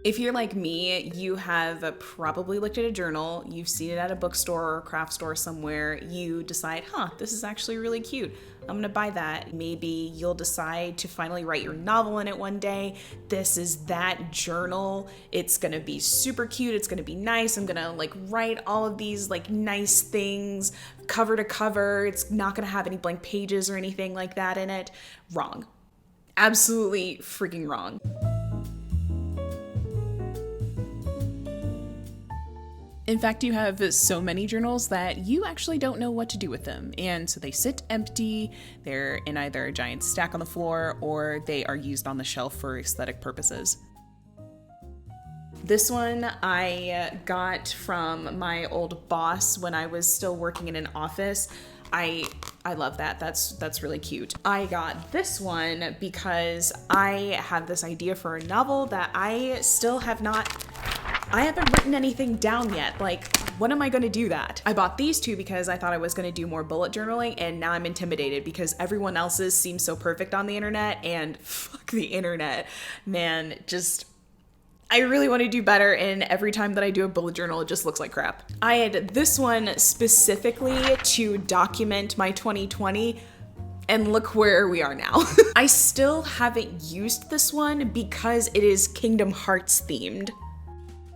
If you're like me, you have probably looked at a journal, you've seen it at a bookstore or a craft store somewhere, you decide, this is actually really cute. I'm gonna buy that. Maybe you'll decide to finally write your novel in it one day. This is that journal. It's gonna be super cute. It's gonna be nice. I'm gonna write all of these nice things cover to cover. It's not gonna have any blank pages or anything like that in it. Wrong. Absolutely freaking wrong. In fact, you have so many journals that you actually don't know what to do with them. And so they sit empty, they're in either a giant stack on the floor, or they are used on the shelf for aesthetic purposes. This one I got from my old boss when I was still working in an office. I love that. That's really cute. I got this one because I have this idea for a novel that I haven't written anything down yet. When am I going to do that? I bought these two because I thought I was going to do more bullet journaling, and now I'm intimidated because everyone else's seems so perfect on the internet, and fuck the internet, man. I really want to do better, and every time that I do a bullet journal, it just looks like crap. I had this one specifically to document my 2020, and look where we are now. I still haven't used this one because it is Kingdom Hearts themed.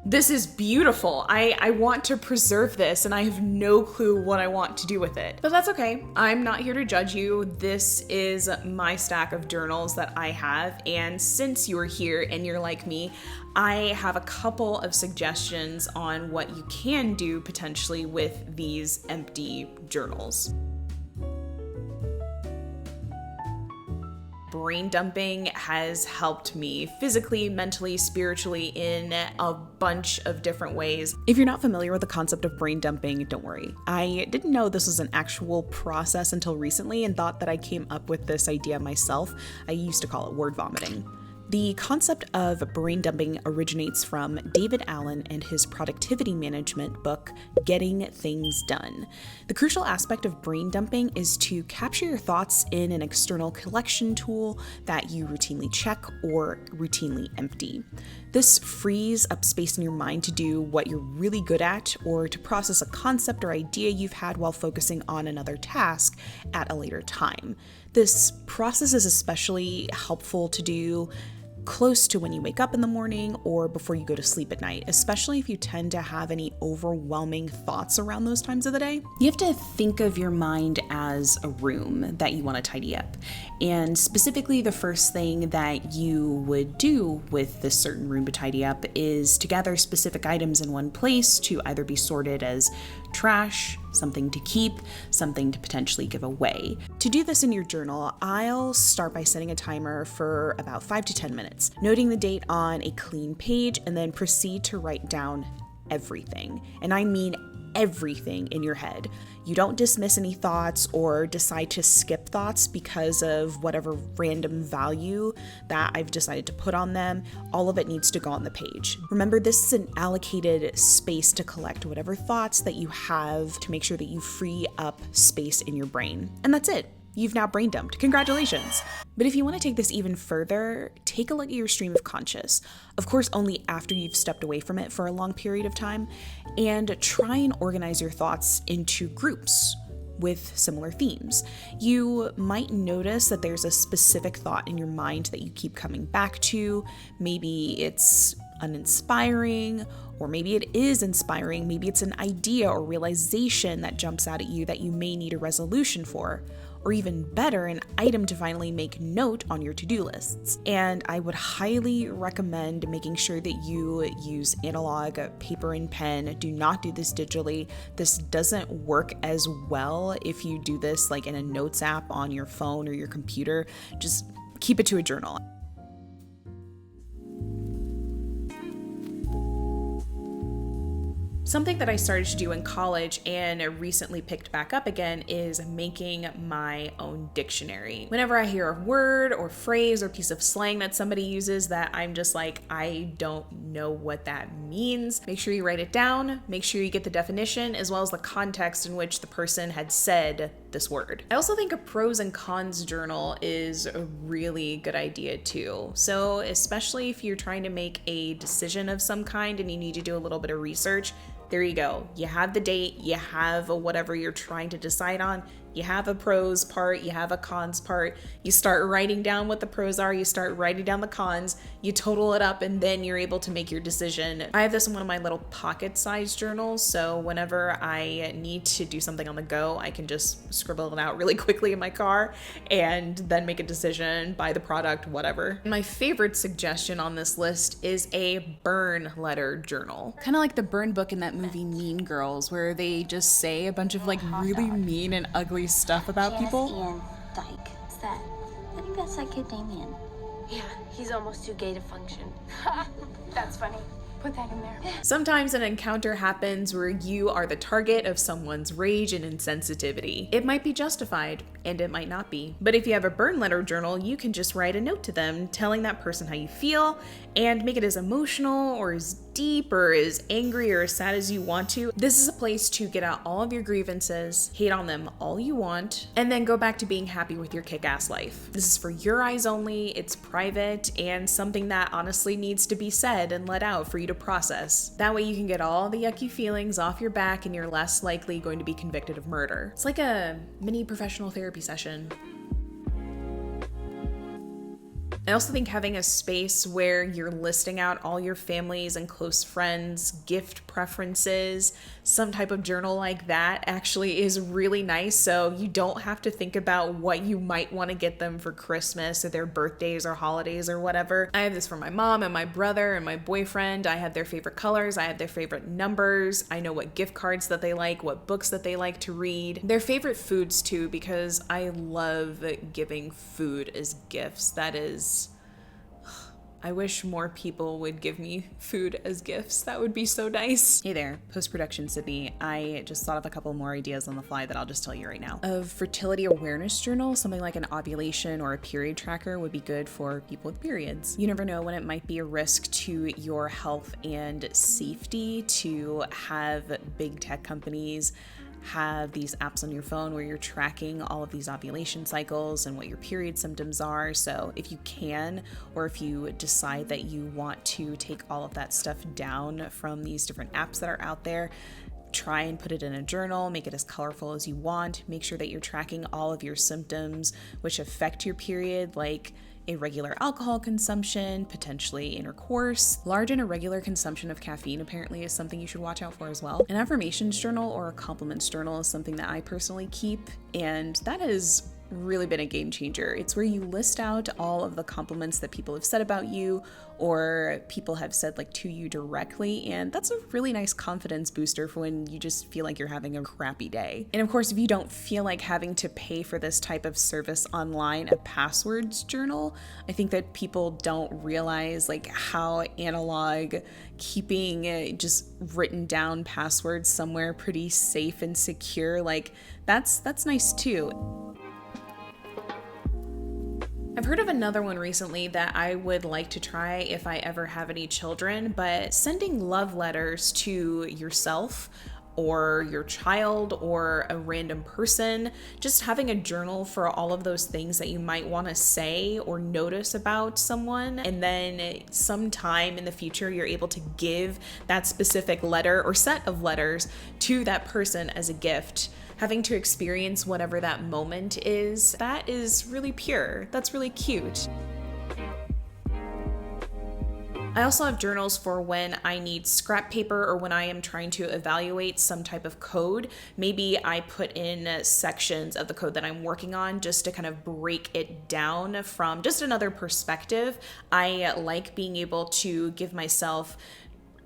This is beautiful. I want to preserve this, and I have no clue what I want to do with it. But that's okay. I'm not here to judge you. This is my stack of journals that I have, and since you're here and you're like me, I have a couple of suggestions on what you can do potentially with these empty journals. Brain dumping has helped me physically, mentally, spiritually in a bunch of different ways. If you're not familiar with the concept of brain dumping, don't worry. I didn't know this was an actual process until recently and thought that I came up with this idea myself. I used to call it word vomiting. The concept of brain dumping originates from David Allen and his productivity management book, Getting Things Done. The crucial aspect of brain dumping is to capture your thoughts in an external collection tool that you routinely check or routinely empty. This frees up space in your mind to do what you're really good at, or to process a concept or idea you've had while focusing on another task at a later time. This process is especially helpful to do close to when you wake up in the morning or before you go to sleep at night, especially if you tend to have any overwhelming thoughts around those times of the day. You have to think of your mind as a room that you want to tidy up. And specifically, the first thing that you would do with this certain room to tidy up is to gather specific items in one place to either be sorted as trash, something to keep, something to potentially give away. To do this in your journal, I'll start by setting a timer for about 5 to 10 minutes, noting the date on a clean page, and then proceed to write down everything. And I mean everything in your head. You don't dismiss any thoughts or decide to skip thoughts because of whatever random value that I've decided to put on them. All of it needs to go on the page. Remember, this is an allocated space to collect whatever thoughts that you have to make sure that you free up space in your brain. And that's it. You've now brain dumped. Congratulations. But if you want to take this even further, take a look at your stream of conscious. Of course, only after you've stepped away from it for a long period of time, and try and organize your thoughts into groups with similar themes. You might notice that there's a specific thought in your mind that you keep coming back to. Maybe it's uninspiring, or maybe it is inspiring. Maybe it's an idea or realization that jumps out at you that you may need a resolution for. Or even better, an item to finally make note on your to-do lists. And I would highly recommend making sure that you use analog paper and pen. Do not do this digitally. This doesn't work as well if you do this in a notes app on your phone or your computer. Just keep it to a journal. Something that I started to do in college and recently picked back up again is making my own dictionary. Whenever I hear a word or phrase or piece of slang that somebody uses that I'm just like, I don't know what that means, make sure you write it down, make sure you get the definition as well as the context in which the person had said this word. I also think a pros and cons journal is a really good idea too. So especially if you're trying to make a decision of some kind and you need to do a little bit of research, there you go. You have the date, you have whatever you're trying to decide on, you have a pros part, you have a cons part, you start writing down what the pros are, you start writing down the cons, you total it up, and then you're able to make your decision. I have this in one of my little pocket-sized journals, so whenever I need to do something on the go, I can just scribble it out really quickly in my car and then make a decision, buy the product, whatever. My favorite suggestion on this list is a burn letter journal. Kind of like the burn book in that movie Mean Girls, where they just say a bunch of like really mean and ugly stuff about people. Ian Dyke. What's that? I think that's that kid named Ian. Yeah, he's almost too gay to function. That's funny. Put that in there. Sometimes an encounter happens where you are the target of someone's rage and insensitivity. It might be justified, and it might not be. But if you have a burn letter journal, you can just write a note to them telling that person how you feel and make it as emotional or as deep or as angry or as sad as you want to. This is a place to get out all of your grievances, hate on them all you want, and then go back to being happy with your kick-ass life. This is for your eyes only, it's private, and something that honestly needs to be said and let out for you to process. That way you can get all the yucky feelings off your back and you're less likely going to be convicted of murder. It's like a mini professional therapy session. I also think having a space where you're listing out all your families and close friends, gift preferences, some type of journal like that actually is really nice, so you don't have to think about what you might want to get them for Christmas or their birthdays or holidays or whatever. I have this for my mom and my brother and my boyfriend. I have their favorite colors, I have their favorite numbers, I know what gift cards that they like, what books that they like to read, their favorite foods too, because I love giving food as gifts. That is, I wish more people would give me food as gifts. That would be so nice. Hey there, post-production Sidney. I just thought of a couple more ideas on the fly that I'll just tell you right now. A fertility awareness journal, something like an ovulation or a period tracker would be good for people with periods. You never know when it might be a risk to your health and safety to have big tech companies have these apps on your phone where you're tracking all of these ovulation cycles and what your period symptoms are. So if you can, or if you decide that you want to take all of that stuff down from these different apps that are out there, try and put it in a journal, make it as colorful as you want, make sure that you're tracking all of your symptoms which affect your period, like irregular alcohol consumption, potentially intercourse. Large and irregular consumption of caffeine apparently is something you should watch out for as well. An affirmations journal or a compliments journal is something that I personally keep, and that has really been a game changer. It's where you list out all of the compliments that people have said about you or people have said like to you directly, and that's a really nice confidence booster for when you just feel like you're having a crappy day. And of course, if you don't feel like having to pay for this type of service online, a passwords journal, I think that people don't realize like how analog keeping just written down passwords somewhere pretty safe and secure, like that's nice too. I've heard of another one recently that I would like to try if I ever have any children, but sending love letters to yourself or your child or a random person, just having a journal for all of those things that you might want to say or notice about someone, and then sometime in the future you're able to give that specific letter or set of letters to that person as a gift. Having to experience whatever that moment is, that is really pure. That's really cute. I also have journals for when I need scrap paper or when I am trying to evaluate some type of code. Maybe I put in sections of the code that I'm working on just to kind of break it down from just another perspective. I like being able to give myself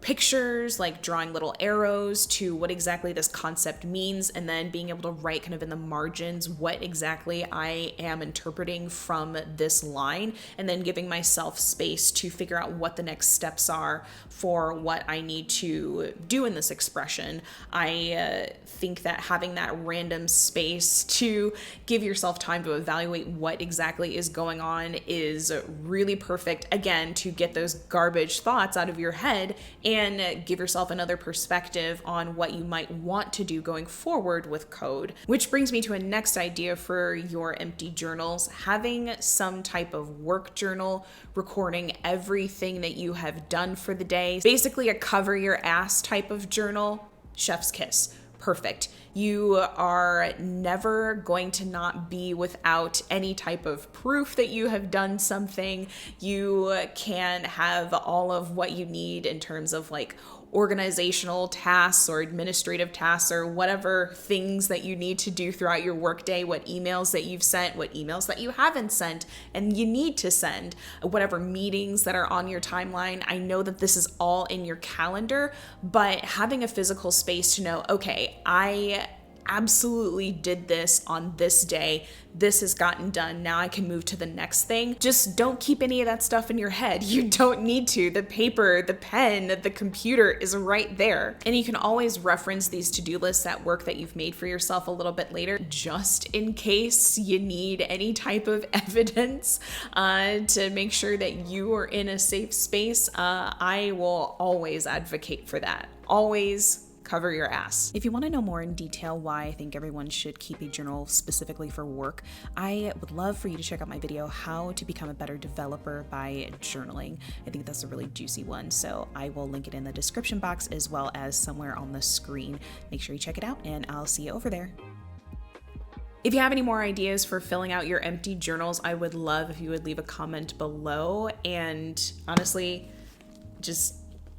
pictures, like drawing little arrows to what exactly this concept means, and then being able to write kind of in the margins what exactly I am interpreting from this line, and then giving myself space to figure out what the next steps are for what I need to do in this expression. I think that having that random space to give yourself time to evaluate what exactly is going on is really perfect, again, to get those garbage thoughts out of your head and give yourself another perspective on what you might want to do going forward with code. Which brings me to a next idea for your empty journals: having some type of work journal recording everything that you have done for the day. Basically a cover your ass type of journal. Chef's kiss. Perfect. You are never going to not be without any type of proof that you have done something. You can have all of what you need in terms of like organizational tasks or administrative tasks or whatever things that you need to do throughout your workday, what emails that you've sent, what emails that you haven't sent and you need to send, whatever meetings that are on your timeline. I know that this is all in your calendar, but having a physical space to know, okay, I absolutely did this on this day. This has gotten done. Now I can move to the next thing. Just don't keep any of that stuff in your head. You don't need to. The paper, the pen, the computer is right there. And you can always reference these to-do lists at work that you've made for yourself a little bit later, just in case you need any type of evidence to make sure that you are in a safe space. I will always advocate for that. Always cover your ass. If you want to know more in detail why I think everyone should keep a journal specifically for work, I would love for you to check out my video, How to Become a Better Developer by Journaling. I think that's a really juicy one, so I will link it in the description box as well as somewhere on the screen. Make sure you check it out, and I'll see you over there. If you have any more ideas for filling out your empty journals, I would love if you would leave a comment below, and honestly, just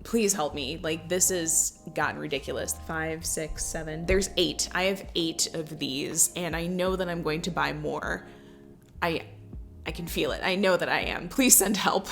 please help me. Like, this has gotten ridiculous. 5, 6, 7. There's 8. I have 8 of these, and I know that I'm going to buy more. I can feel it. I know that I am. Please send help.